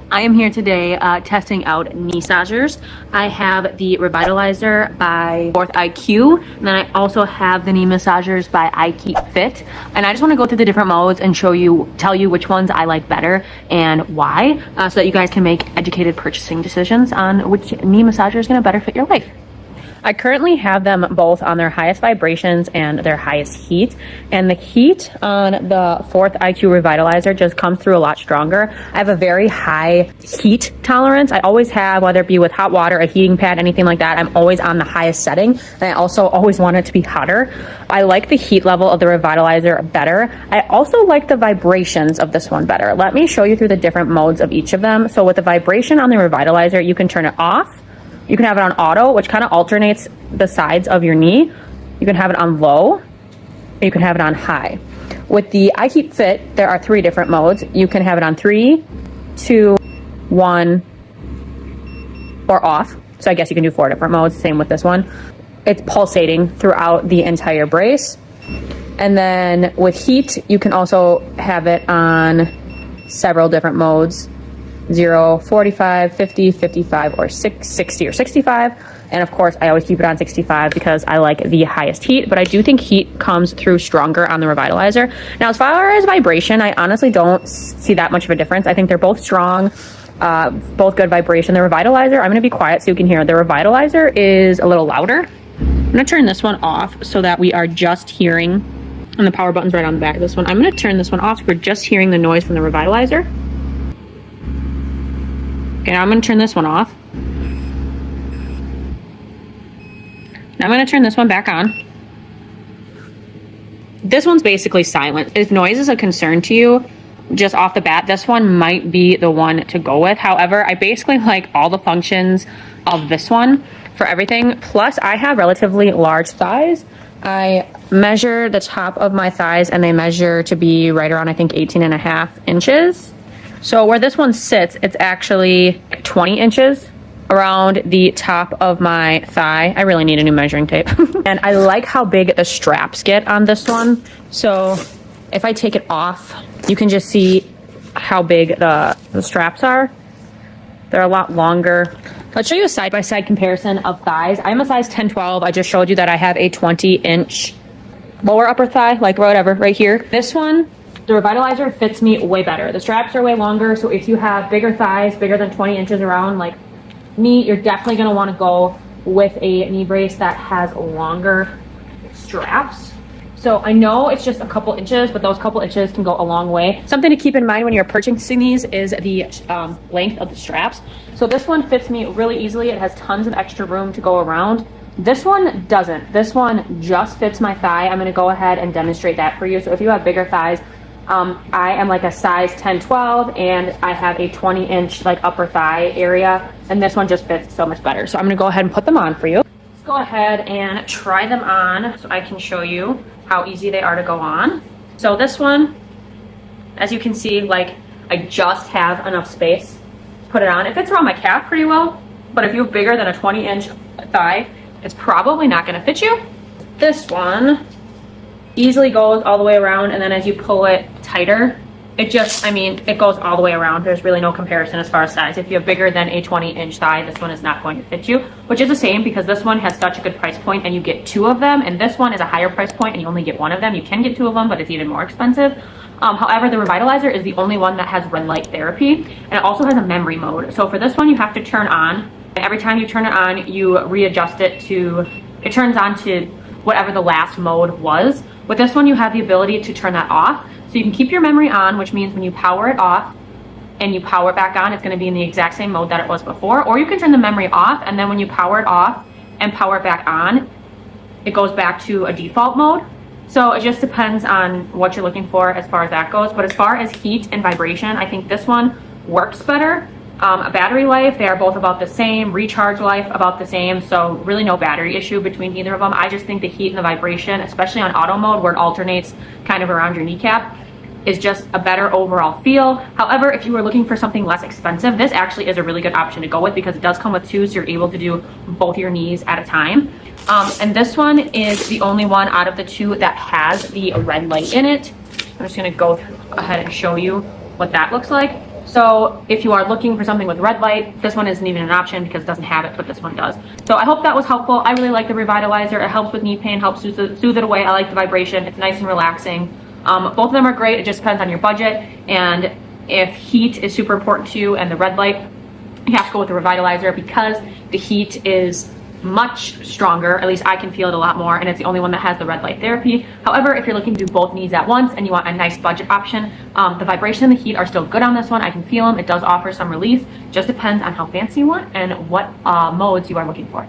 I am here today testing out knee massagers. I have the Revitalizer by FORTHiQ, and then I also have the knee massagers by IKeepFit. And I just want to go through the different modes and tell you which ones I like better and why, so that you guys can make educated purchasing decisions on which knee massager is going to better fit your life. I currently have them both on their highest vibrations and their highest heat. And the heat on the FORTHiQ Revitalizer just comes through a lot stronger. I have a very high heat tolerance. I always have, whether it be with hot water, a heating pad, anything like that, I'm always on the highest setting. And I also always want it to be hotter. I like the heat level of the Revitalizer better. I also like the vibrations of this one better. Let me show you through the different modes of each of them. So with the vibration on the Revitalizer, you can turn it off. You can have it on auto, which kind of alternates the sides of your knee. You can have it on low. You can have it on high. With the IKeepFit, there are 3 different modes. You can have it on 3, 2, 1, or off. So I guess you can do 4 different modes. Same with this one. It's pulsating throughout the entire brace. And then with heat, you can also have it on several different modes. 0, 45, 50, 55, or 60 or 65. And of course, I always keep it on 65 because I like the highest heat, but I do think heat comes through stronger on the Revitalizer. Now, as far as vibration, I honestly don't see that much of a difference. I think they're both strong, both good vibration. The Revitalizer, I'm gonna be quiet so you can hear. The Revitalizer is a little louder. I'm gonna turn this one off so that we are just hearing, and the power button's right on the back of this one. I'm gonna turn this one off so we're just hearing the noise from the Revitalizer. Okay, now I'm going to turn this one off. Now I'm going to turn this one back on. This one's basically silent. If noise is a concern to you, just off the bat, this one might be the one to go with. However, I basically like all the functions of this one for everything. Plus, I have relatively large thighs. I measure the top of my thighs and they measure to be right around, I think, 18.5 inches. So where this one sits, it's actually 20 inches around the top of my thigh. I really need a new measuring tape. And I like how big the straps get on this one. So if I take it off, you can just see how big the straps are. They're a lot longer. Let's show you a side-by-side comparison of thighs. I'm a size 10-12. I just showed you that I have a 20-inch lower upper thigh, like whatever, right here. This one, the Revitalizer fits me way better. The straps are way longer, so if you have bigger thighs, bigger than 20 inches around, like me, you're definitely gonna wanna go with a knee brace that has longer straps. So I know it's just a couple inches, but those couple inches can go a long way. Something to keep in mind when you're purchasing these is the length of the straps. So this one fits me really easily. It has tons of extra room to go around. This one doesn't. This one just fits my thigh. I'm gonna go ahead and demonstrate that for you. So if you have bigger thighs, I am like a size 10-12 and I have a 20-inch like upper thigh area, and this one just fits so much better. So I'm gonna go ahead and put them on for you. Let's go ahead and try them on so I can show you how easy they are to go on. So this one, as you can see, like I just have enough space to put it on. It fits around my calf pretty well, but if you have bigger than a 20-inch thigh, it's probably not gonna fit you. This one easily goes all the way around, and then as you pull it tighter, it just, I mean, it goes all the way around. There's really no comparison as far as size. If you have bigger than a 20-inch thigh, this one is not going to fit you, which is a shame because this one has such a good price point and you get 2 of them, and this one is a higher price point and you only get 1 of them. You can get 2 of them, but it's even more expensive. However, the Revitalizer is the only one that has red light therapy, and it also has a memory mode. So for this one, you have to turn on, and every time you turn it on, you readjust it to, it turns on to whatever the last mode was. With this one, you have the ability to turn that off. So you can keep your memory on, which means when you power it off and you power it back on, it's gonna be in the exact same mode that it was before. Or you can turn the memory off, and then when you power it off and power it back on, it goes back to a default mode. So it just depends on what you're looking for as far as that goes. But as far as heat and vibration, I think this one works better. Battery life, they are both about the same. Recharge life, about the same. So really no battery issue between either of them. I just think the heat and the vibration, especially on auto mode where it alternates kind of around your kneecap, is just a better overall feel. However, if you were looking for something less expensive, this actually is a really good option to go with because it does come with 2, so you're able to do both your knees at a time. And this one is the only one out of the 2 that has the red light in it. I'm just gonna go ahead and show you what that looks like. So if you are looking for something with red light, this one isn't even an option because it doesn't have it, but this one does. So I hope that was helpful. I really like the Revitalizer. It helps with knee pain, helps soothe it away. I like the vibration. It's nice and relaxing. Both of them are great. It just depends on your budget. And if heat is super important to you and the red light, you have to go with the Revitalizer because the heat is much stronger. At least I can feel it a lot more, and it's the only one that has the red light therapy. However, if you're looking to do both knees at once and you want a nice budget option, the vibration and the heat are still good on this one. I can feel them. It does offer some relief. Just depends on how fancy you want and what modes you are looking for.